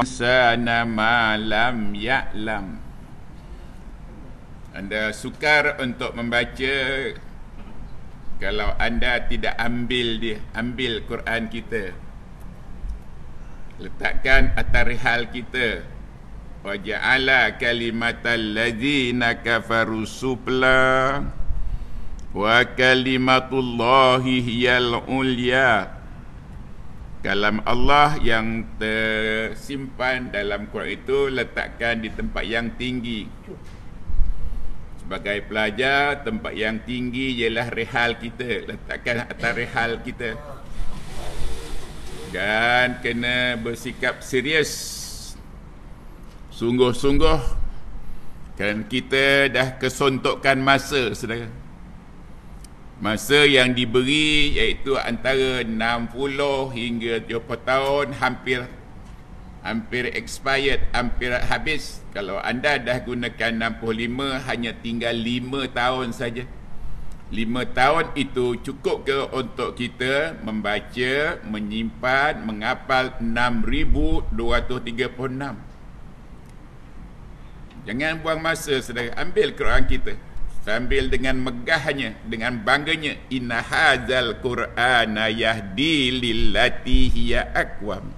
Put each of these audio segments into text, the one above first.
insana ma lam ya'lam. Anda sukar untuk membaca kalau anda tidak ambil Quran kita, letakkan atas rihal kita. Wa ja'ala kalimatal ladzina kafaru sufla wa kalimatullahi hiyal ulya. Kalam Allah yang tersimpan dalam Quran itu letakkan di tempat yang tinggi. Sebagai pelajar, tempat yang tinggi ialah rihal kita. Letakkan atas rihal kita. Dan kena bersikap serius, sungguh-sungguh, kerana kita dah kesontokkan masa, saudara. Masa yang diberi iaitu antara 60 hingga 70 tahun, hampir expired, hampir habis. Kalau anda dah gunakan 65, hanya tinggal 5 tahun saja. 5 tahun itu cukup ke untuk kita membaca, menyimpan, menghafal 6,236? Jangan buang masa, saudara. Ambil Quran kita sambil dengan megahnya, dengan bangganya. Inna hadzal Qur'ana yahdi lillati hiya aqwam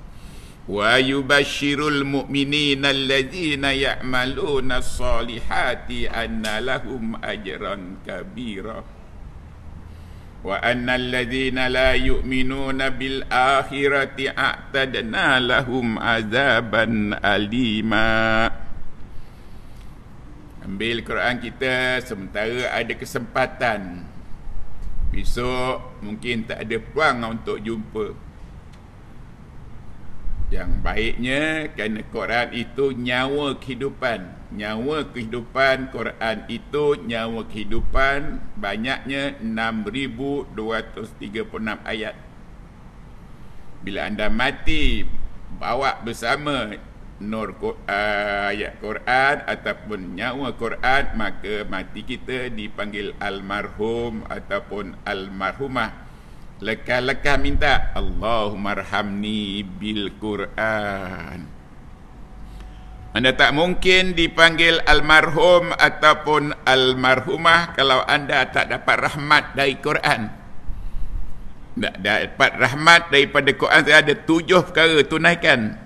wa yubashshirul mu'minina alladzina ya'maluna as-solihati anna lahum ajran kabira wa annal ladzina la yu'minuna bil akhirati a'tadna lahum azaban alima. Ambil Quran kita sementara ada kesempatan. Besok mungkin tak ada peluang untuk jumpa. Yang baiknya, kerana Quran itu nyawa kehidupan. Nyawa kehidupan Quran itu nyawa kehidupan. Banyaknya 6,236 ayat. Bila anda mati, bawa bersama ayat Quran ataupun nyawa Quran, maka mati kita dipanggil almarhum ataupun almarhumah. Lekah-lekah minta Allahumma arhamni bil Quran. Anda tak mungkin dipanggil almarhum ataupun almarhumah kalau anda tak dapat rahmat dari Quran. Tak dapat rahmat daripada Quran. Saya ada 7 perkara tunaikan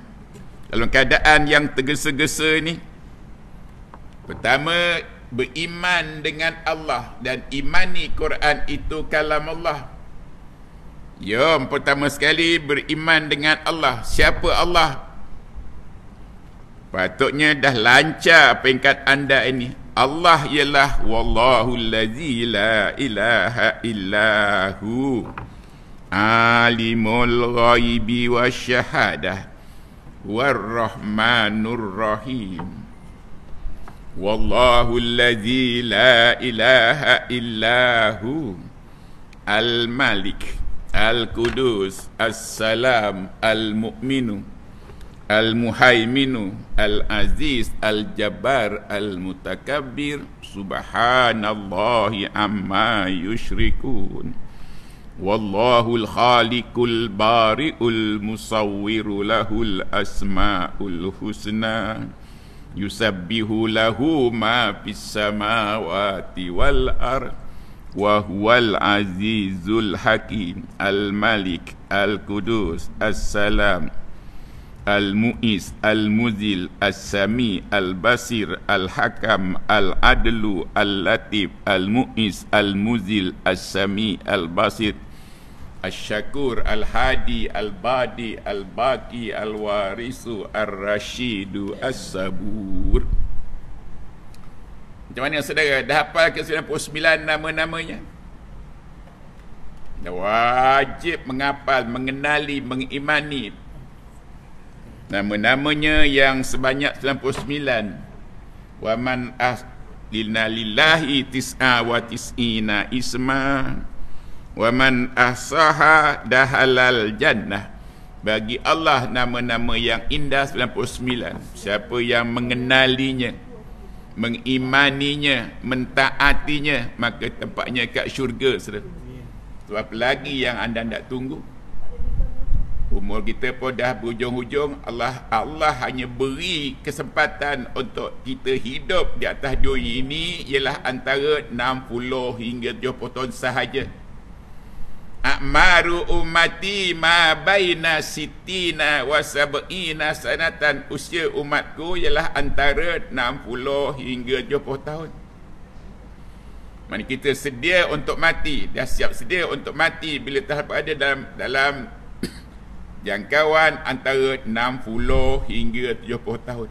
dalam keadaan yang tergesa-gesa ni. Pertama, beriman dengan Allah dan imani Quran itu kalam Allah. Jom, pertama sekali beriman dengan Allah. Siapa Allah? Patutnya dah lancar peringkat anda ini. Allah ialah wallahu allazi la ilaha illahu alimul ghaibi wasyahadah War-Rahmanur Rahim. Wallahu allazi la ilaha illahu Al-Malik Al-Qudus As-Salam Al-Mu'minu Al-Muhaiminu Al-Aziz Al-Jabbar Al-Mutakabbir. Subhanallahi amma yushrikun. Wallahul khaliqul bari'ul musawwiru lahul asma'ul husna yusabbihu lahu ma fis samawati wal ard wa huwal azizul hakim. Al-Malik Al-Qudus As-Salam Al-Mu'is Al-Muzil As-Sami Al-Basir Al-Hakam Al-Adlu Al-Latif Al-Mu'is Al-Muzil As-Sami Al-Basir Asy-Syakur Al-Hadi Al-Badi Al-Baqi Al-Warisu Ar-Rashidu As-Sabur. Macam mana saudara? Dah hafal ke 99 nama-namanya? Dah wajib menghafal, mengenali, mengimani nama-namanya yang sebanyak 99. Wa man aslina lillahi tis'a wa tis'ina isma wa man ahsaha dahalal jannah. Bagi Allah nama-nama yang indah 99. Siapa yang mengenalinya, mengimaninya, mentaatinya, maka tempatnya kat syurga. Sebab lagi yang anda nak tunggu? Umur kita pun dah berhujung-hujung. Allah hanya beri kesempatan untuk kita hidup di atas dunia ini ialah antara 60 hingga 70 tahun sahaja. A'maru ummati ma baina sittina wa sab'ina sanatan. Usia umatku ialah antara 60 hingga 70 tahun. Mana kita sedia untuk mati, dah siap sedia untuk mati bila telah berada dalam jangkauan antara 60 hingga 70 tahun.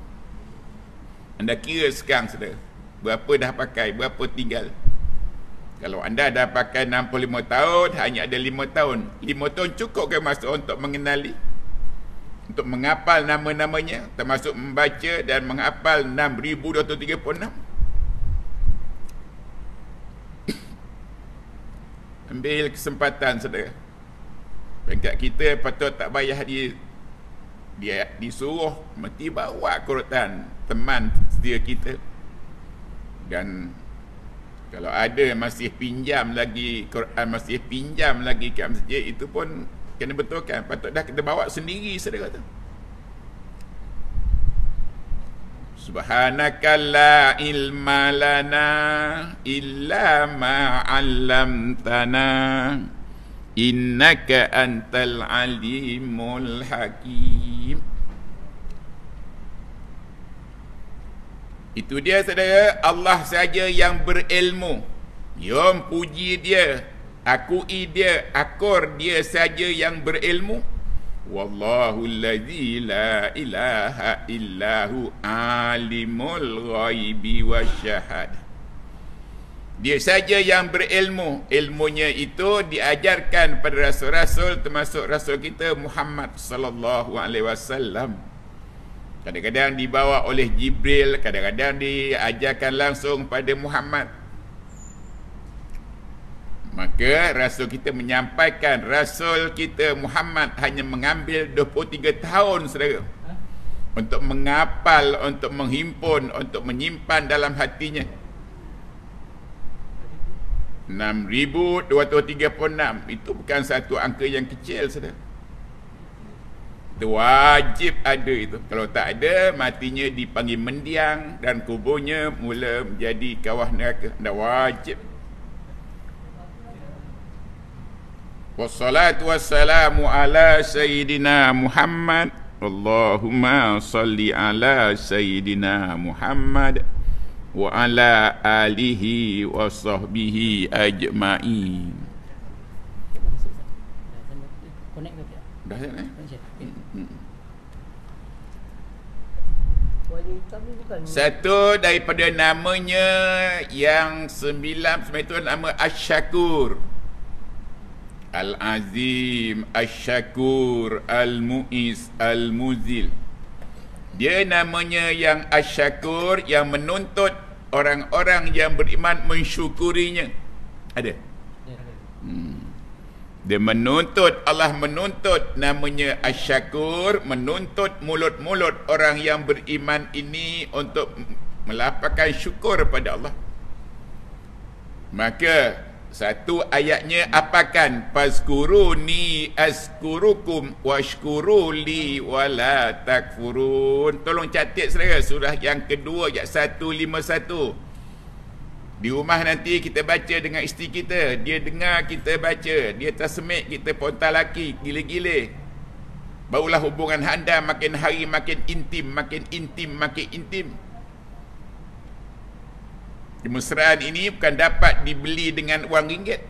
Anda kira sekarang saudara, berapa dah pakai, berapa tinggal. Kalau anda dah pakai 65 tahun, hanya ada 5 tahun. 5 tahun cukup ke masa untuk mengenali, untuk menghafal nama-namanya, termasuk membaca dan menghafal 6,236. Ambil kesempatan saudara. Peringkat kita patut tak payah dia disuruh mesti bawa Quran, teman setia kita. Dan kalau ada masih pinjam lagi Quran, masih pinjam lagi kat masjid, itu pun kena betulkan. Patut dah kita bawa sendiri saudara tu. Subhanaka la ilma lana illa ma 'allamtana innaka antal alimul hakim. Itu dia saudara, Allah saja yang berilmu. Yom puji dia, akui dia, akur dia saja yang berilmu. Wallahu allazi la ilaha illahu alimul ghaibi wasyahadah. Dia saja yang berilmu. Ilmunya itu diajarkan pada rasul-rasul, termasuk rasul kita Muhammad sallallahu alaihi wasallam. Kadang-kadang dibawa oleh Jibril, kadang-kadang diajarkan langsung pada Muhammad. Maka rasul kita menyampaikan, rasul kita Muhammad hanya mengambil 23 tahun saudara, untuk menghafal, untuk menghimpun, untuk menyimpan dalam hatinya 6,236. Itu bukan satu angka yang kecil saudara. Itu wajib ada itu. Kalau tak ada, matinya dipanggil mendiang dan kuburnya mula menjadi kawah neraka. Dah wajib. Wassalatu wassalamu ala sayyidina Muhammad. Allahumma salli ala sayyidina Muhammad wa ala alihi wa sahbihi ajma'in. Dah sana. Satu daripada namanya yang 9 itu nama Asy-Syakur. Al-Azim, Asy-Syakur, Al-Mu'iz, Al-Muzil. Dia namanya yang Asy-Syakur, yang menuntut orang-orang yang beriman mensyukurinya. Ada? Dia menuntut, Allah menuntut, namanya Asy-Syakur, menuntut mulut-mulut orang yang beriman ini untuk melapangkan syukur pada Allah. Maka satu ayatnya apakan? Fazkuruni azkurukum washkuruli wala takfurun. Tolong catat saudara, surah yang kedua ayat 151. Di rumah nanti kita baca dengan isteri kita, dia dengar kita baca, dia tasmik, kita ponta laki gila-gila. Barulah hubungan anda makin hari makin intim, makin intim, makin intim. Kemesraan ini bukan dapat dibeli dengan wang ringgit.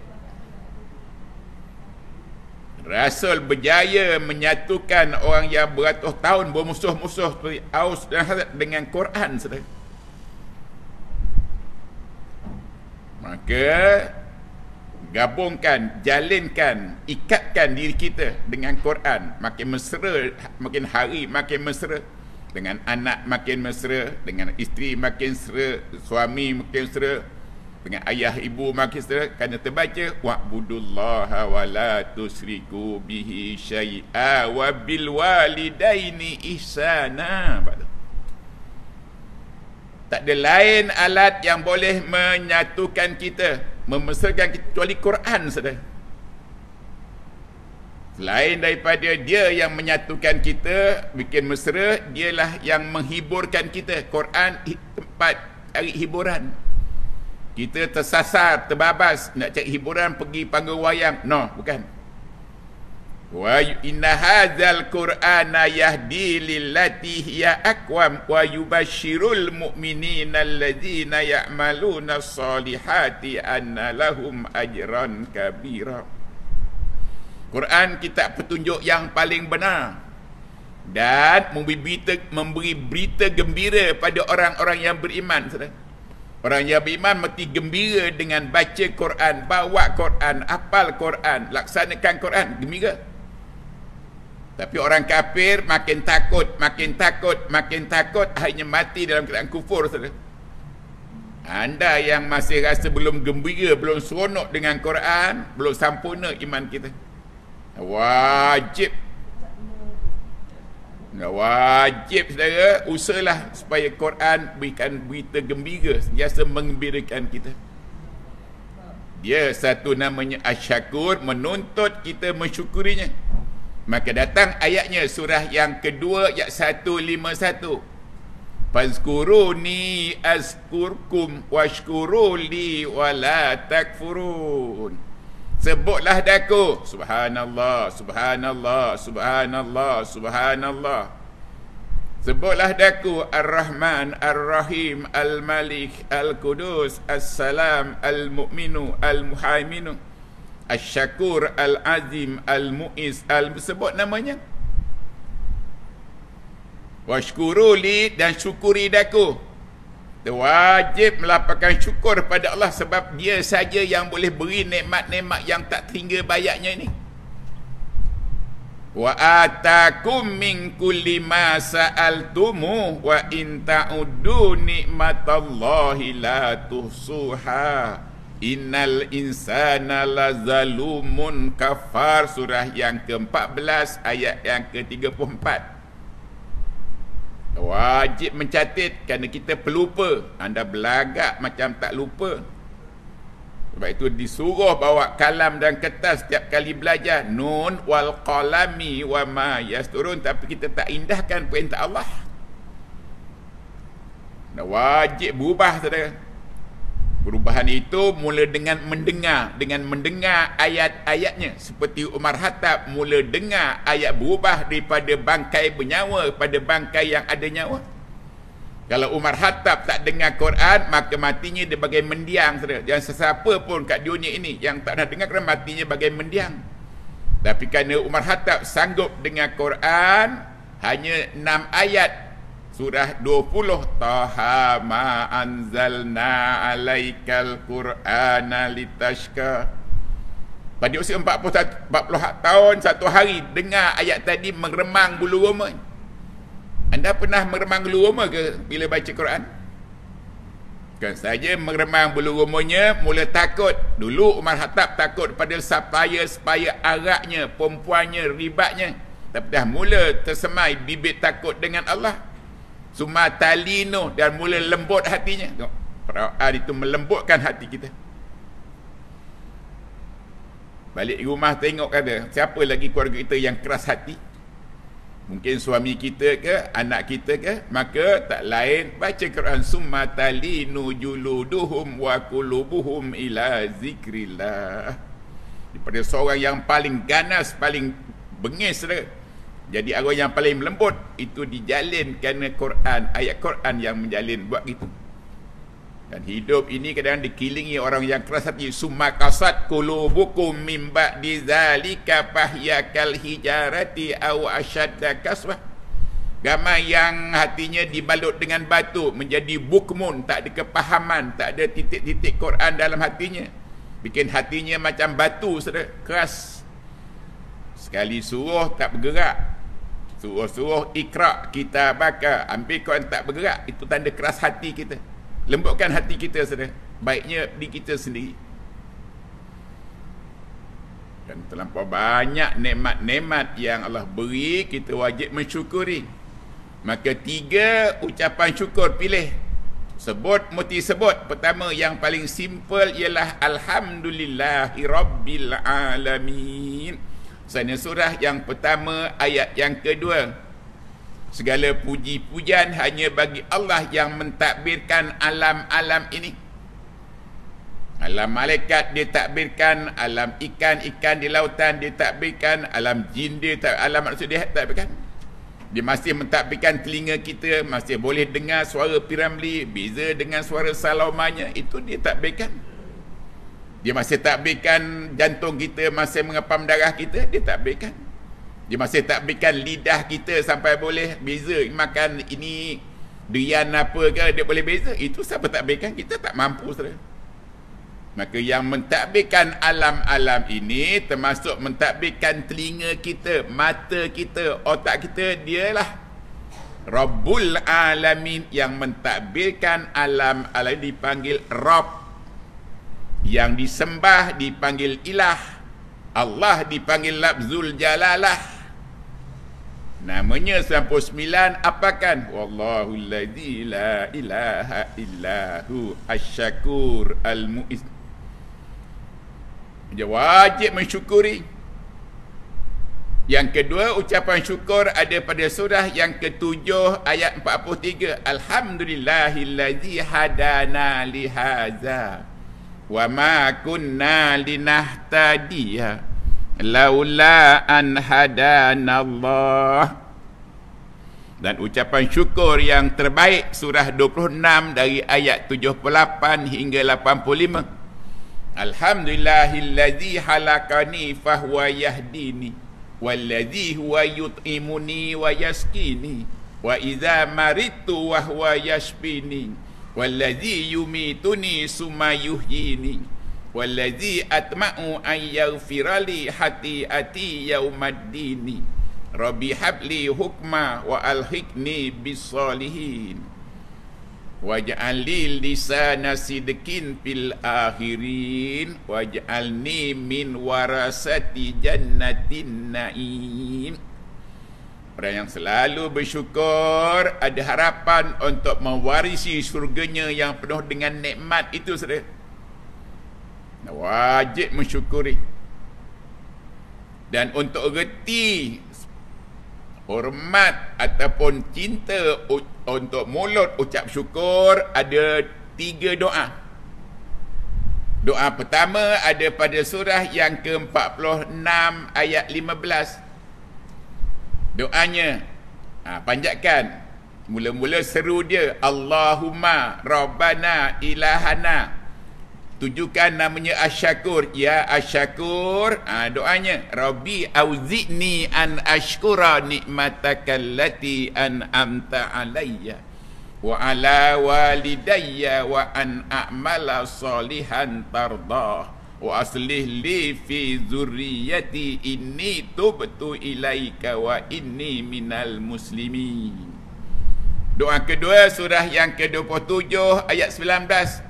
Rasul berjaya menyatukan orang yang beratus tahun bermusuh-musuh seperti Aus dan Khazraj dengan Quran saudara. Maka gabungkan, jalinkan, ikatkan diri kita dengan Quran. Makin mesra, makin hari makin mesra. Dengan anak makin mesra, dengan isteri makin mesra, suami makin mesra, dengan ayah ibu makin mesra. Kerana terbaca wa'budullaha wa la tusriku bihi syai'a wa bil walidaini ihsana. Tak ada lain alat yang boleh menyatukan kita, memesrakan kita kecuali Quran saudara. Selain daripada dia yang menyatukan kita, bikin mesra, dialah yang menghiburkan kita. Quran tempat cari hiburan. Kita tersasar, terbabas, nak cari hiburan, pergi panggung wayang. No, bukan. Wa inna hadzal qur'ana yahdi lillati hiya aqwam wa yubasyirul mu'minina alladzina ya'maluna as-solihati anna lahum ajran kabira. Quran kitab petunjuk yang paling benar dan memberi berita gembira pada orang-orang yang beriman. Orang yang beriman mesti gembira dengan baca Quran, bawa Quran, hafal Quran, laksanakan Quran, gembira. Tapi orang kafir makin takut, akhirnya mati dalam keadaan kufur. Anda yang masih rasa belum gembira, belum seronok dengan Quran, belum sempurna iman kita. Wajib saudara, usahalah supaya Quran berikan berita gembira, sentiasa menggembirakan kita. Dia satu namanya Asy-Syakur, menuntut kita mensyukurinya. Maka datang ayatnya, surah yang kedua, ayat 151. Fazkuruni azkurkum washkuruli wala takfurun. Sebutlah daku, subhanallah, subhanallah, subhanallah, subhanallah. Sebutlah daku Ar-Rahman, Ar-Rahim, Al-Malik, Al-Qudus, As-Salam, Al-Mu'minu, Al-Muhaiminu, Asy-Syakur, Al-Azim, Al-Mu'iz, sebut namanya. Washkuruli, dan syukuri daku. Wajib melapangkan syukur pada Allah sebab dia saja yang boleh beri nikmat-nikmat yang tak terhingga bayarnya ini. Wa atakum min kulli ma sa'altumu wa in ta'uddu nikmatallahi la tuhsuha innal insana lazalumun kafar. Surah yang ke-14 ayat yang ke-34. Wajib mencatat kerana kita pelupa. Anda belagak macam tak lupa. Sebab itu disuruh bawa kalam dan kertas setiap kali belajar. Nun wal qalami wa ma yasturun. Tapi kita tak indahkan perintah Allah. Wajib berubah, saudara. Perubahan itu mula dengan mendengar ayat-ayatnya. Seperti Umar Khattab mula dengar ayat berubah daripada bangkai bernyawa pada bangkai yang ada nyawa. Kalau Umar Khattab tak dengar Quran, maka matinya dia bagai mendiang, saudara. Dan sesiapa pun kat dunia ini yang tak nak dengar Quran, matinya bagai mendiang. Tapi kerana Umar Khattab sanggup dengar Quran, hanya 6 ayat, surah 20, Taha ma anzalna alaikal qur'ana litashqa. Pada usia 40 tahun, 1 hari dengar ayat tadi, meremang bulu roma. Anda pernah meremang bulu roma ke bila baca Quran? Kan saja meremang bulu romanya, mula takut. Dulu Umar Khattab takut pada supaya araknya, perempuannya, ribatnya. Tapi dah mula tersemai bibit takut dengan Allah. Sumatalino, dan mula lembut hatinya. Quran itu melembutkan hati kita. Balik rumah tengok, kata siapa lagi keluarga kita yang keras hati? Mungkin suami kita ke, anak kita ke? Maka tak lain baca Quran. Sumatalinu juluduhum wa qulubuhum ila zikrillah. Daripada seorang yang paling ganas, paling bengis, saudara. Jadi arwah yang paling melembut itu dijalin kerana Quran, ayat Quran yang menjalin buat gitu. Dan hidup ini kadang dikelilingi orang yang keras hati. Summa qasat qulubukum min ba'di zalika fahya kal hijarati aw ashadda kaswah. Ramai yang hatinya dibalut dengan batu, menjadi bukmun, tak ada kepahaman, tak ada titik-titik Quran dalam hatinya. Bikin hatinya macam batu, saudara, keras. Sekali suruh tak bergerak. Suruh ikra kita baka, ambil Quran tak bergerak, itu tanda keras hati kita. Lembutkan hati kita, saudara. Baiknya di kita sendiri. Dan terlampau banyak nikmat-nikmat yang Allah beri, kita wajib mensyukuri. Maka 3 ucapan syukur pilih. Sebut, mesti sebut. Pertama, yang paling simple ialah Alhamdulillahi Rabbil Alamin. Sana surah yang pertama ayat yang kedua. Segala puji-pujian hanya bagi Allah yang mentadbirkan alam-alam ini. Alam malaikat dia takbirkan, alam ikan-ikan di lautan dia takbirkan, alam jin dia alam manusia dia takbirkan. Dia masih mentadbirkan telinga kita, masih boleh dengar suara Piramli, beza dengan suara Salomanya, itu dia takbirkan. Dia masih takbirkan jantung kita, masih mengepam darah kita, dia takbirkan. Dia masih takbirkan lidah kita sampai boleh beza makan ini durian apa ke, dia boleh beza. Itu siapa takbirkan? Kita tak mampu, saudara. Maka yang mentadbirkan alam-alam ini termasuk mentadbirkan telinga kita, mata kita, otak kita, dialah Rabbul Alamin. Yang mentadbirkan alam-alam dipanggil Rabb. Yang disembah dipanggil Ilah. Allah dipanggil Lafzul Jalalah. Namanya 99 apakan? Wallahul ladzi la ilaha illahu asy-syakur al-mu'izz. Dia wajib mensyukuri. Yang kedua, ucapan syukur ada pada surah yang ke-7 ayat 43. Alhamdulillahillazi hadana lihaza wa ma kunna linahtadiya laula an hadanallah. Dan ucapan syukur yang terbaik surah 26 dari ayat 78 hingga 85. Alhamdulillahillazi halakani fahuwa yahdini wallazi huwa yut'imuni wa yaskini wa idza maridtu wa huwa yashfini wallazi yumituni summa yuhyini wallazi atma'u an yaghfirali hati'ati yaumaddini rabbi habli hukma wa alhiqni bis-solihin waj'al li lisana sidqin fil akhirin waj'alni min warasati jannatin na'im. Orang yang selalu bersyukur ada harapan untuk mewarisi syurganya yang penuh dengan nikmat itu, saudara. Wajib mensyukuri. Dan untuk reti hormat ataupun cinta untuk mulut ucap syukur, ada 3 doa. Doa pertama ada pada surah yang ke-46 ayat 15. Doanya panjatkan. Mula-mula seru dia, Allahumma Rabbana Ilahana. Tujukan namanya Asy-Syakur. Ya Asy-Syakur. Doanya, Rabbi auzi'ni an ashkura nikmataka allati an'amta alayya wa ala walidayya wa an a'mala salihan tardah wa aslih li fi zurriyyati inni tubtu ilaika wa inni minal muslimin. Doa kedua surah yang ke-27 ayat 19.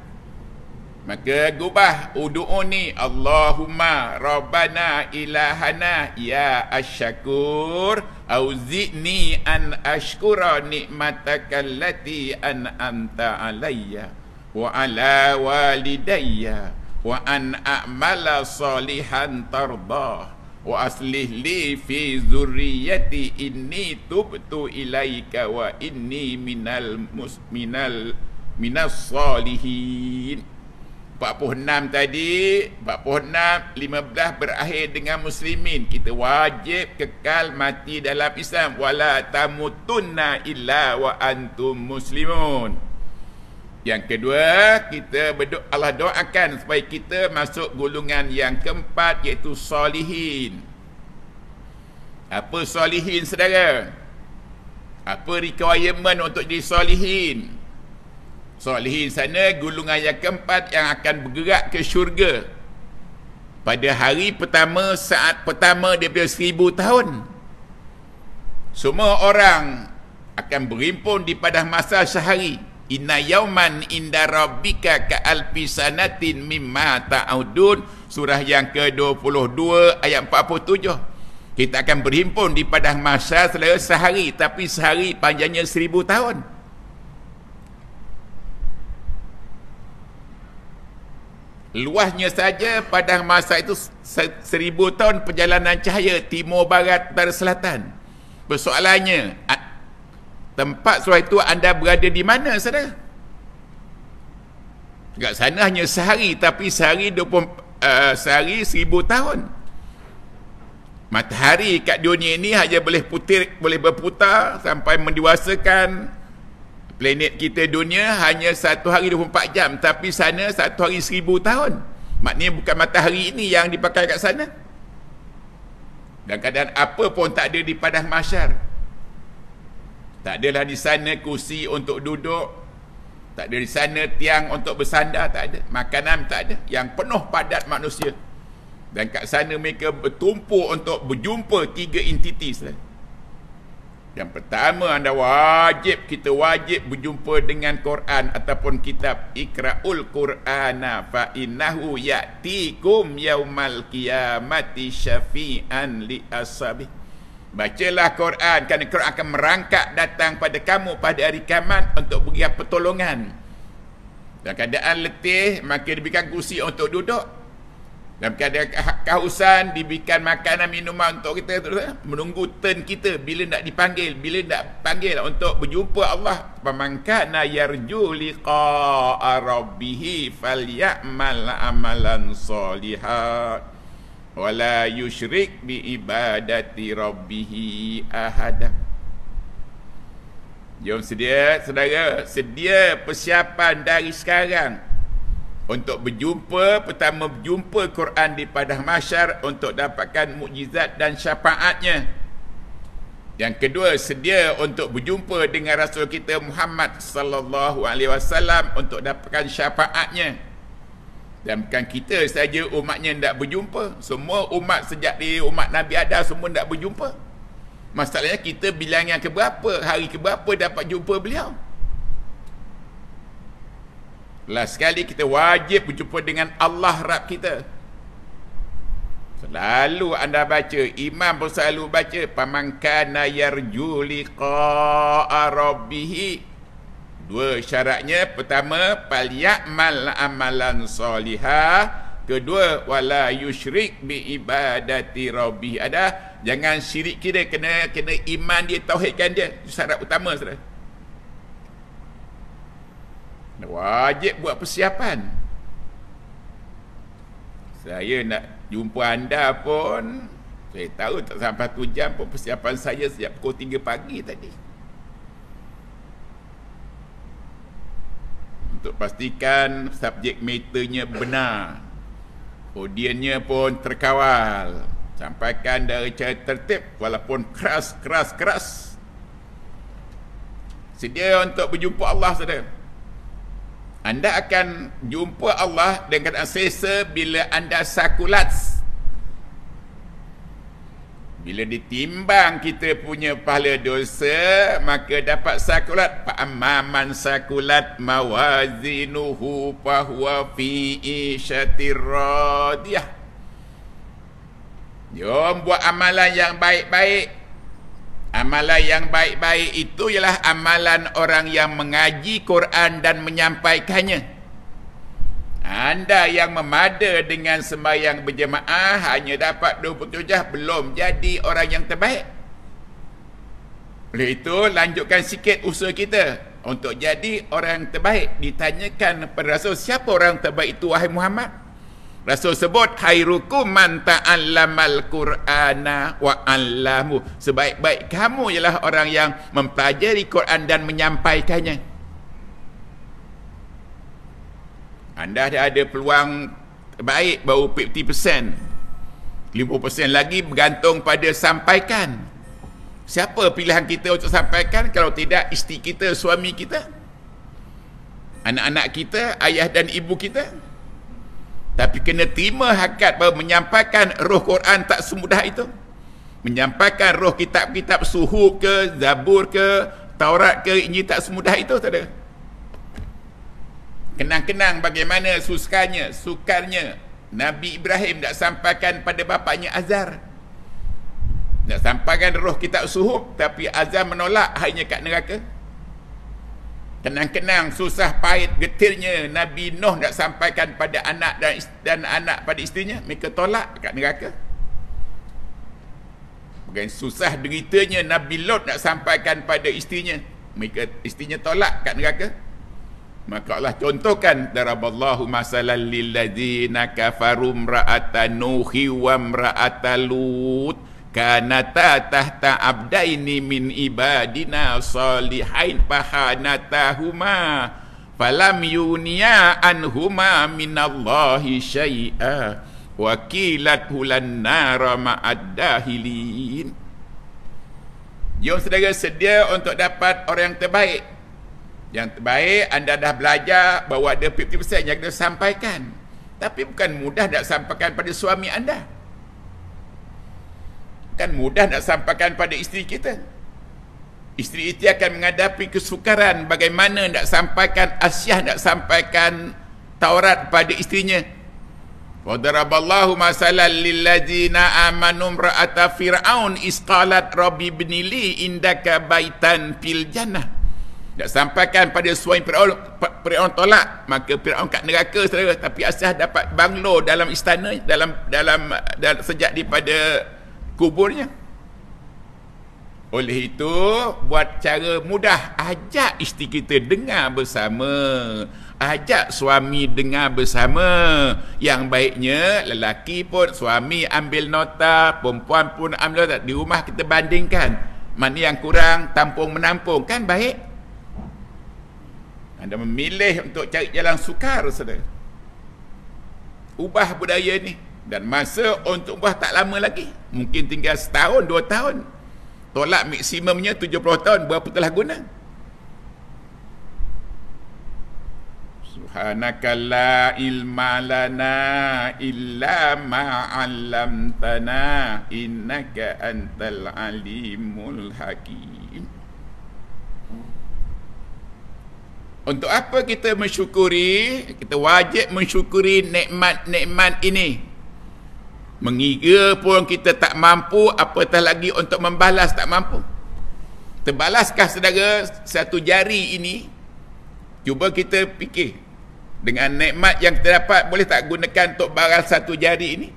Maka gubah udu'uni Allahumma Rabbana Ilahana Ya Asy-Syakur auzi'ni an ashkura nikmataka allati an'amta alayya wa ala walidayya wa an a'mala salihan tardah wa aslih li fi zurriyyati inni tubtu ilaika wa inni minas salihin. 46 tadi, 46, 15 berakhir dengan muslimin. Kita wajib kekal mati dalam Islam. Wala tamutunna illa wa antum muslimun. Yang kedua, kita berdoa, Allah doakan supaya kita masuk golongan yang keempat, iaitu solihin. Apa solihin, saudara? Apa requirement untuk jadi solihin? Solihin sana golongan yang keempat yang akan bergerak ke syurga pada hari pertama, saat pertama daripada 1000 tahun. Semua orang akan berhimpun di padang masa sehari. Inna yauman inda rabbika ka alfi sanatin mimma ta'udun. Surah yang ke-22 ayat 47. Kita akan berhimpun di padang masa selama sehari, tapi sehari panjangnya 1000 tahun. Luasnya saja pada masa itu 1000 tahun perjalanan cahaya timur barat utara selatan. Persoalannya, tempat surah itu anda berada di mana, saudara? Dekat sana hanya sehari, tapi sehari 1000 tahun. Matahari kat dunia ini hanya boleh berputar sampai mendewasakan planet kita dunia hanya 1 hari 24 jam, tapi sana 1 hari 1000 tahun. Maknanya bukan matahari ini yang dipakai kat sana. Dan keadaan apa pun tak ada di padang mahsyar. Tak adalah di sana kursi untuk duduk, tak ada di sana tiang untuk bersandar, tak ada. Makanan tak ada, yang penuh padat manusia. Dan kat sana mereka bertumpuk untuk berjumpa 3 entiti. Yang pertama, kita wajib berjumpa dengan Quran ataupun kitab. Iqra'ul Qur'ana fa innahu ya'tikum yaumal qiyamati syafi'an li ashabih. Bacalah Quran, kerana Quran akan merangkak datang pada kamu pada hari kiamat untuk beri pertolongan. Dalam keadaan letih, maka diberikan kursi untuk duduk. Dalam keadaan kehausan, diberikan makanan minuman untuk kita menunggu turn kita bila nak dipanggil, bila nak panggil untuk berjumpa Allah. Faman kana yarju liqa'a rabbih falyamal amalan shalihan wala yusyrik bi ibadati rabbih ahada. Jom sedia, saudara, sedia persiapan dari sekarang untuk berjumpa. Pertama, berjumpa Quran di padang mahsyar untuk dapatkan mukjizat dan syafaatnya. Yang kedua, sedia untuk berjumpa dengan Rasul kita Muhammad sallallahu alaihi wasallam untuk dapatkan syafaatnya. Dan bukan kita saja umatnya tidak berjumpa, semua umat sejak dari umat Nabi Adam semua tidak berjumpa. Masalahnya kita bilangan keberapa, hari keberapa dapat jumpa beliau. Last sekali kita wajib berjumpa dengan Allah Rabb kita. Selalu anda baca, imam pun selalu baca, faman kana yarju liqa'a rabbih. 2 syaratnya, pertama falyamal amalan salihah, kedua wala yusyrik bi ibadati rabbih. Ada jangan syirik kita, kena iman dia, tauhidkan dia. Itu syarat utama, saudara. Wajib buat persiapan. Saya nak jumpa anda pun, saya tahu tak sampai 1 jam pun persiapan saya sejak pukul 3 pagi tadi. Untuk pastikan subjek matternya benar, audiennya pun terkawal, sampaikan dari cara tertib walaupun keras. Sedia untuk berjumpa Allah, saudara. Anda akan jumpa Allah dengan selesa bila anda sakulat. Bila ditimbang kita punya pahala dosa, maka dapat sakulat. Fa'amman sakulat mawazinuhu fahuwa fi isyatir radiyah. Jom buat amalan yang baik-baik. Amalan yang baik-baik itu ialah amalan orang yang mengaji Quran dan menyampaikannya. Anda yang memada dengan sembahyang berjemaah hanya dapat 27, belum jadi orang yang terbaik. Oleh itu, lanjutkan sikit usaha kita untuk jadi orang yang terbaik. Ditanyakan kepada Rasul, siapa orang terbaik itu wahai Muhammad? Rasul sebut, khairukum man ta'allamal Qur'ana wa 'allamu. Sebaik-baik kamu ialah orang yang mempelajari Quran dan menyampaikannya. Anda ada peluang terbaik baru 50%. 50% lagi bergantung pada sampaikan. Siapa pilihan kita untuk sampaikan? Kalau tidak, isteri kita, suami kita, anak-anak kita, ayah dan ibu kita. Tapi kena terima hakikat bahawa menyampaikan roh Quran tak semudah itu. Menyampaikan roh kitab-kitab Suhuf ke, Zabur ke, Taurat ke, Injil tak semudah itu, tak ada. Kenang-kenang bagaimana sukarnya Nabi Ibrahim nak sampaikan pada bapaknya Azar. Nak sampaikan roh kitab Suhuf, tapi Azar menolak, akhirnya kat neraka. Kenang-kenang susah pahit getirnya Nabi Nuh nak sampaikan pada anak dan anak pada isterinya, mereka tolak kat neraka. Bukan susah deritanya Nabi Lot nak sampaikan pada isterinya, mereka isterinya tolak kat neraka. Maka Allah contohkan, daraballahu masalan lil ladzina kafaru imra'ata nuhi wa imra'ata lut kanata tahta abdaini min ibadina salihain fahanatahuma falam yuniya anhuma minallahi syai'a wa qilathu lan nara ma'ad dahilin. Jom saudara sedia untuk dapat orang yang terbaik. Yang terbaik, anda dah belajar bahawa ada 50% yang kena sampaikan. Tapi bukan mudah nak sampaikan pada suami anda. Bukan mudah nak sampaikan pada isteri kita. Isteri itu akan menghadapi kesukaran bagaimana nak sampaikan Asyah, nak sampaikan Taurat pada isterinya. Wadaraballahu masalan lilladzina amanu imra'ata fir'aun isqalat rabbi ibnili indaka baitan fil jannah. Nak sampaikan pada suami Fir'aun tolak, maka Fir'aun kat neraka saudara, tapi Asyah dapat banglo dalam istana, dalam sejak daripada kuburnya. Oleh itu, buat cara mudah, ajak isteri kita dengar bersama, ajak suami dengar bersama. Yang baiknya lelaki pun, suami ambil nota, perempuan pun ambil nota. Di rumah kita bandingkan mana yang kurang, tampung menampung, kan baik. Anda memilih untuk cari jalan sukar, saudara. Ubah budaya ni. Dan masa untuk ubah tak lama lagi. Mungkin tinggal setahun, 2 tahun. Tolak maksimumnya 70 tahun. Berapa telah guna? Subhanaka la ilma lana illa ma'allamtana innaka antal alimul hakim. Untuk apa kita mensyukuri? Kita wajib mensyukuri nikmat-nikmat ini. Mengira pun kita tak mampu, apatah lagi untuk membalas tak mampu. Terbalaskah saudara satu jari ini? Cuba kita fikir. Dengan nikmat yang kita dapat, boleh tak gunakan untuk balas satu jari ini?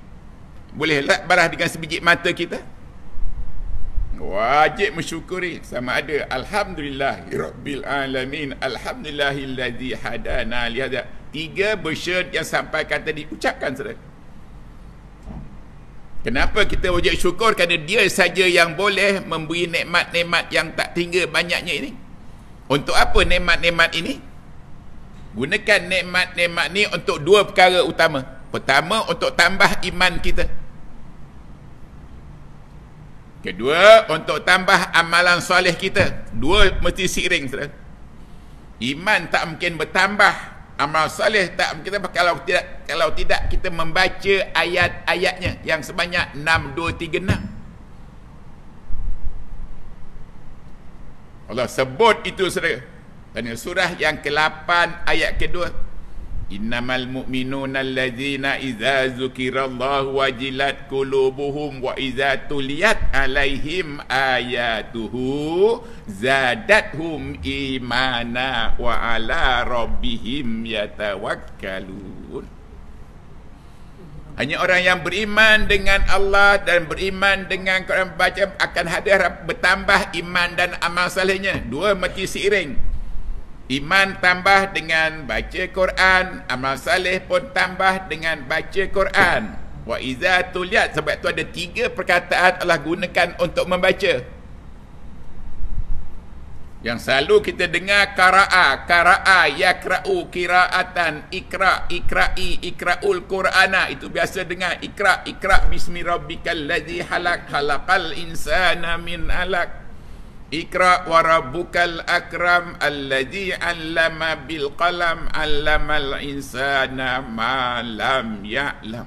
Boleh tak balas dengan sebiji mata kita? Wajib mensyukuri. Sama ada alhamdulillahirabbil alamin, alhamdulillahillazi hadana li hadza. 3 version yang sampaikan tadi, ucapkan saudara. Kenapa kita wajib syukur? Kerana dia saja yang boleh memberi nikmat-nikmat yang tak hingga banyaknya ini. Untuk apa nikmat-nikmat ini? Gunakan nikmat-nikmat ni untuk 2 perkara utama. Pertama, untuk tambah iman kita. Kedua, untuk tambah amalan soleh kita. 2 mesti seiring, saudara. Iman tak mungkin bertambah, amal soleh tak mungkin bertambah kalau tidak kita membaca ayat-ayatnya yang sebanyak 6, 2, 3, 6. Allah sebut itu, saudara. Dan surah yang ke-8 ayat kedua. Innamal mu'minuna allazina idza dzukirallahu wajilat qulubuhum wa idza tuliyat alaihim ayatuhu zadathum imana wa ala rabbihim yatawakkalun. Hanya orang yang beriman dengan Allah dan beriman dengan Quran baca akan hadir bertambah iman dan amal salehnya. 2 mesti seiring. Iman tambah dengan baca Quran, amal saleh pun tambah dengan baca Quran. Wa iza tuliyat, sebab tu ada 3 perkataan Allah gunakan untuk membaca. Yang selalu kita dengar qara'a, yakra'u, qira'atan, ikra'i, ikra'ul qur'ana. Itu biasa dengar ikra' bismi rabbikal ladzi khalaqal insana min 'alaq. Iqra' wa rabbukal akram alladzi 'allama bil qalam 'allamal insana ma lam ya'lam.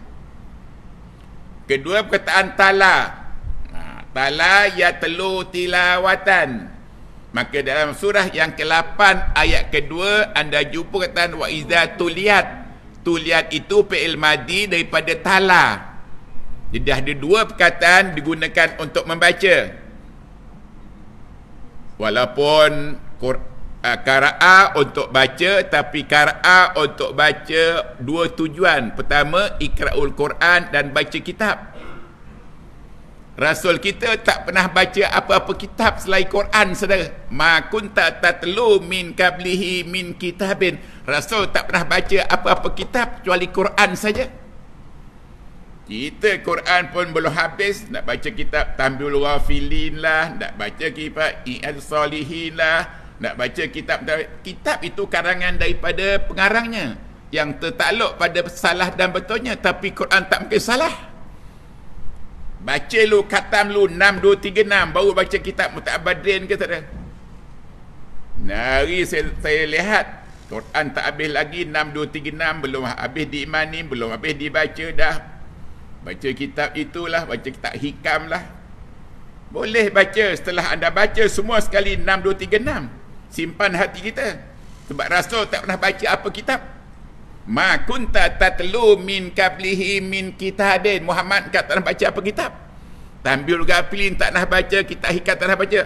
Kedua perkataan tala. Tala ya telu tilawatan. Maka dalam surah yang ke-8 ayat kedua anda jumpa perkataan wa iza tuliyat. Tuliyat itu fi'il madi daripada tala. Jadi ada 2 perkataan digunakan untuk membaca. Walaupun Qiraah untuk baca, tapi qiraah untuk baca dua tujuan. Pertama, iqra'ul Quran dan baca kitab. Rasul kita tak pernah baca apa-apa kitab selain Quran, saudara. Ma kunta tatlu min qablihi min kitabin. Rasul tak pernah baca apa-apa kitab kecuali Quran saja. Kita Quran pun belum habis, nak baca kitab Tambul Ghafilin lah, nak baca kitab I'ad Salihin lah, nak baca kitab itu karangan daripada pengarangnya yang tertakluk pada salah dan betulnya, tapi Quran tak mungkin salah. Baca lu, khatam lu 6, 2, 3, 6 baru baca kitab Muta'abbadin ke saudara. Hari saya lihat Quran tak habis lagi, 6, 2, 3, 6 belum habis diimani, belum habis dibaca dah. Baca kitab itulah, baca kitab hikam lah. Boleh baca, setelah anda baca semua sekali 6, 2, 3, 6, simpan hati kita. Sebab Rasul tak pernah baca apa kitab. Ma kunta tatlu min qablihi min kitabin. Muhammad tak pernah baca apa kitab. Tambul Ghafilin tak pernah baca, kitab hikam tak pernah baca.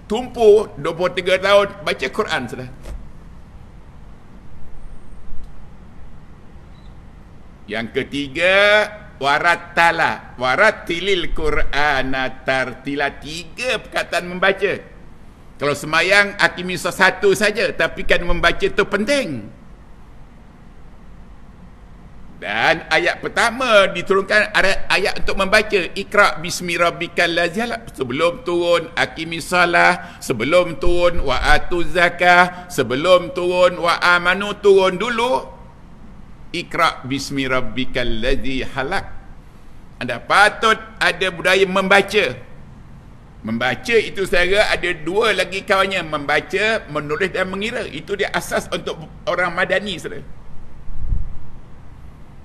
Tumpu 23 tahun baca Quran sudah. Yang ketiga, warattala, warattilil Qur'ana tartila. 3 perkataan membaca. Kalau semayang akimisah 1 saja, tapi kan membaca itu penting. Dan ayat pertama diturunkan ayat untuk membaca, Iqra bismi rabbikal ladzi khalaq. Sebelum turun aqimis salah, sebelum turun wa atuz zakah, sebelum turun wa amanu, turun dulu Iqra bismi rabbikal ladzi khalaq. Anda patut ada budaya membaca. Membaca itu saya ada 2 lagi kawannya, membaca, menulis dan mengira. Itu dia asas untuk orang madani, saudara.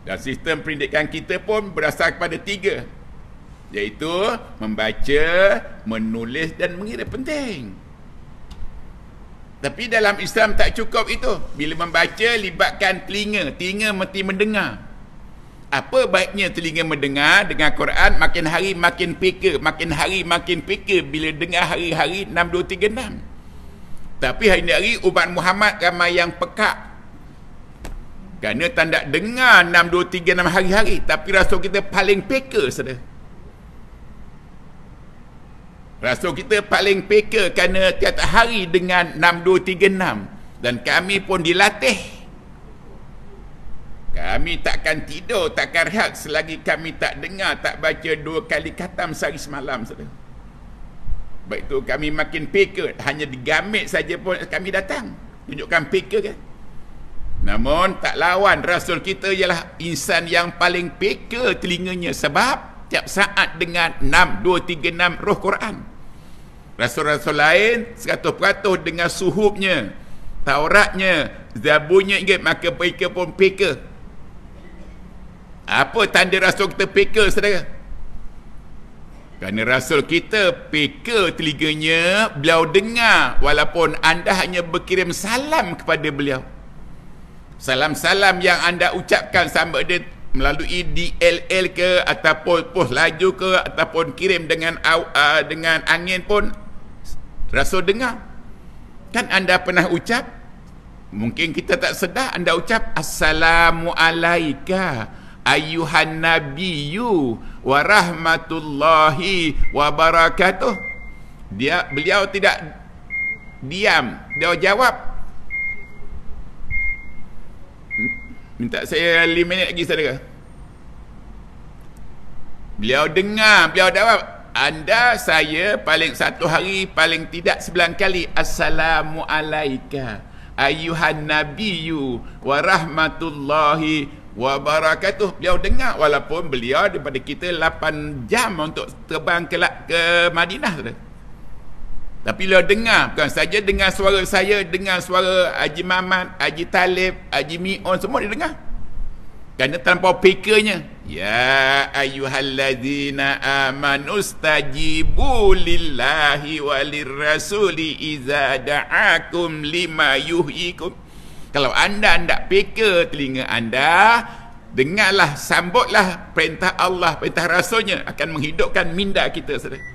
Dan sistem pendidikan kita pun berasal kepada 3, iaitu membaca, menulis dan mengira. Penting. Tapi dalam Islam tak cukup itu. Bila membaca, libatkan telinga. Telinga mesti mendengar. Apa baiknya telinga mendengar dengan Quran? Makin hari makin peka, makin hari makin peka bila dengar hari-hari 6, 2, 3, 6. Tapi hari ini umat Muhammad ramai yang pekak. Kerana tak nak dengar 6, 2, 3, 6 hari-hari. Tapi Rasul kita paling peka, saudara. Rasul kita paling peka kerana tiap hari dengan 6, 2, 3, 6. Dan kami pun dilatih. Kami takkan tidur, takkan rehat selagi kami tak dengar, tak baca 2 kali khatam sehari semalam, saudara. Baik itu kami makin peka. Hanya digamit saja pun kami datang. Tunjukkan peka kan. Namun tak lawan, Rasul kita ialah insan yang paling peka telinganya, sebab tiap saat dengan 6, 2, 3, 6 roh Quran. Rasul-rasul lain 100% dengan suhubnya, Tauratnya, Zaburnya ingat, maka mereka pun peka. Apa tanda Rasul kita peka, saudara? Kerana Rasul kita peka telinganya, beliau dengar walaupun anda hanya berkirim salam kepada beliau. Salam-salam yang anda ucapkan sama ada melalui DLL ke, ataupun pos laju ke, ataupun kirim dengan angin pun Rasul dengar. Kan anda pernah ucap, mungkin kita tak sedar, anda ucap Assalamu alaika ayyuhan nabiyyu wa rahmatullahi wa barakatuh. Beliau tidak diam, dia jawab. Minta saya 5 minit lagi, saudara. Beliau dengar, beliau jawab, anda, saya paling 1 hari paling tidak 9 kali Assalamu alaika ayyuhan nabiyyu wa rahmatullahi wa barakatuh. Beliau dengar walaupun beliau daripada kita 8 jam untuk terbang ke Madinah, saudara. Tapi beliau dengar, bukan saja dengar suara saya, dengar suara Haji Mamat, Haji Talib, Haji Mi'on, semua dia dengar. Kerana tanpa pikirnya, ya ayyuhallazina amanu stajibu lillahi walirrasuli iza da'akum lima yuhyikum. Kalau anda hendak peka telinga anda, dengarlah, sambutlah perintah Allah, perintah Rasulnya, akan menghidupkan minda kita, saudara.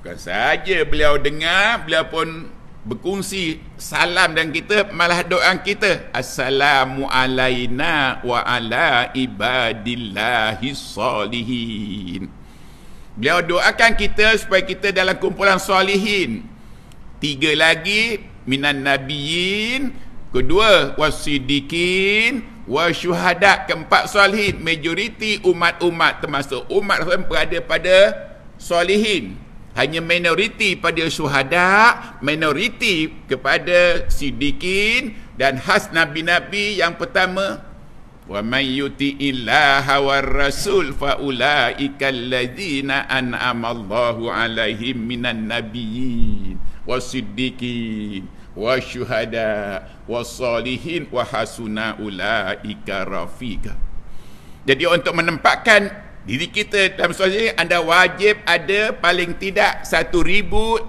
Bukan saja beliau dengar, beliau pun berkongsi salam dan kita, malah doa kita, assalamu alaina wa ala ibadillahi salihin. Beliau doakan kita supaya kita dalam kumpulan salihin. 3 lagi, minan nabiyyin. Kedua, wasidikin, wasyuhada. Keempat, salihin. Majoriti umat-umat, termasuk umat Rasul, berada pada salihin. Hanya minoriti pada syuhada, minoriti kepada sidikin, dan khas nabi-nabi yang pertama, wa may yuti'illaha war rasul fa ulaika alladzina an'ama Allahu 'alaihim minan nabiyyin wasiddiqin wasyuhada wassalihin wa hasuna ulaika rafiqa. Jadi untuk menempatkan diri kita dalam situasi, anda wajib ada paling tidak 1559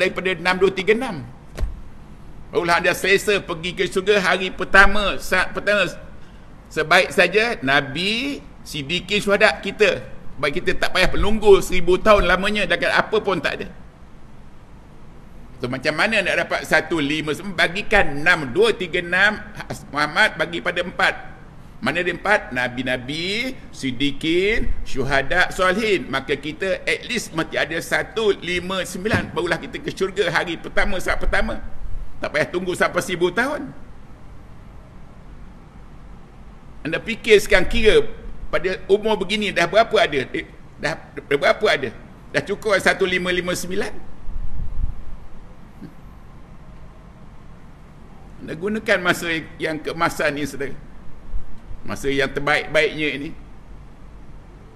daripada 6236. Barulah anda selesa pergi ke syurga hari pertama, saat pertama. Sebaik saja Nabi, Siddiqin, syuhada kita. Baik kita tak payah menunggu 1000 tahun lamanya, dan apa pun tak ada. So, macam mana nak dapat 159? Bagikan 6236, Muhammad bagi pada 4. Mana dia 4? Nabi-Nabi, Siddiqin, syuhada, salihin. Maka kita at least mesti ada 159. Barulah kita ke syurga hari pertama, saat pertama. Tak payah tunggu sampai 1000 tahun. Anda fikir sekarang, kira pada umur begini dah berapa ada? Dah berapa ada? Dah cukup 1559? Anda gunakan masa yang keemasan ni, saudara. Masa yang terbaik-baiknya ini.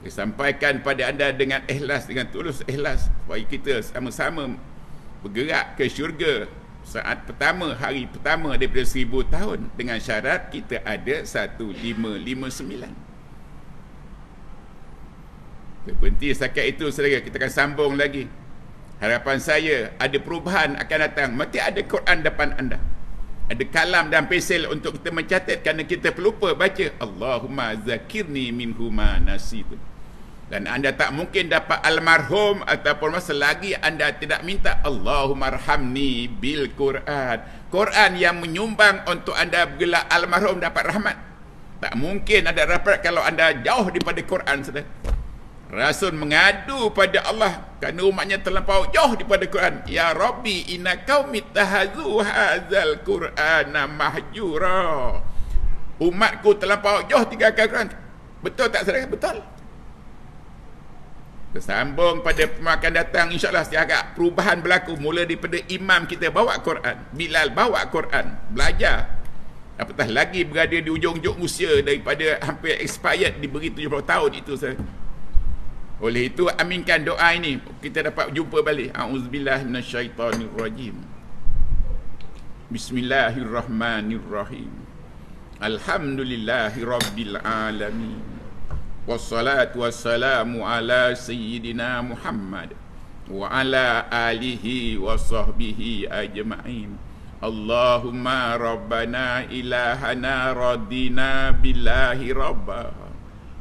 Disampaikan pada anda dengan ikhlas, dengan tulus ikhlas, supaya kita sama-sama bergerak ke syurga saat pertama, hari pertama daripada 1000 tahun, dengan syarat kita ada 1559. Berhenti setakat itu, saudara. Kita akan sambung lagi. Harapan saya ada perubahan akan datang. Mesti ada Quran depan anda, ada kalam dan pensel untuk kita mencatat, kerana kita pelupa baca Allahumma zakirni minhuma nasitu. Dan anda tak mungkin dapat almarhum ataupun selagi anda tidak minta Allahumma arhamni bil Quran. Quran yang menyumbang untuk anda bergelar almarhum dapat rahmat. Tak mungkin ada rahmat kalau anda jauh daripada Quran, saudara. Rasul mengadu pada Allah kerana umatnya terlampau jauh daripada Quran. Ya Rabbi, inna qaumi tahazu hadzal Qur'ana mahjura. Umatku terlampau jauh tinggalkan Quran. Betul tak, saudara? Betul. Bersambung pada akan datang, insyaAllah setiap perubahan berlaku. Mula daripada imam kita bawa Quran, Bilal bawa Quran, belajar. Apatah lagi berada di ujung-ujung usia, daripada hampir expired, diberi 70 tahun itu, saudara. Oleh itu, aminkan doa ini, kita dapat jumpa balik. A'udzubillah minasyaitanirrajim. Bismillahirrahmanirrahim. Alhamdulillahi rabbil alamin. Wassalatu wassalamu ala sayyidina Muhammad wa ala alihi wa sahbihi ajma'in. Allahumma rabbana ilahana radina billahi rabba,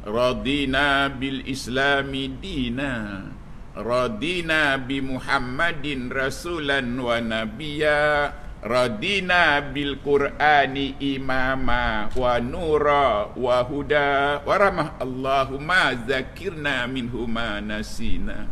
radina bil islami dina, radina bi Muhammadin rasulan wa nabiyya, radina bil Qur'ani imama wa nura wa huda wa rahmah. Allahumma zakirna minhuma nasina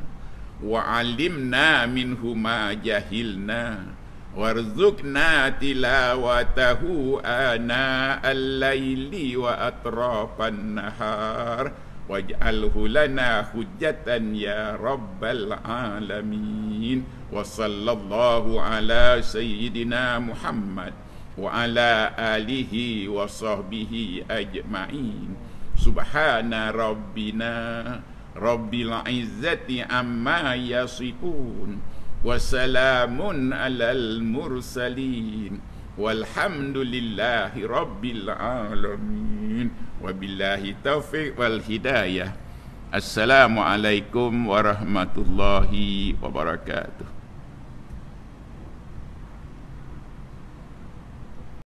wa alimna minhuma jahilna warzuqna tilawatahu ana al-laili wa atrafan nahar waj'alhu lana hujjatan ya rabbal alamin. Wa sallallahu ala sayyidina Muhammad wa ala alihi wa sahbihi ajma'in. Subhana rabbina rabbil izzati amma yasifun wa salamun alal mursalin walhamdulillahi rabbil alamin. Wabillahi taufiq wal hidayah. Assalamualaikum warahmatullahi wabarakatuh.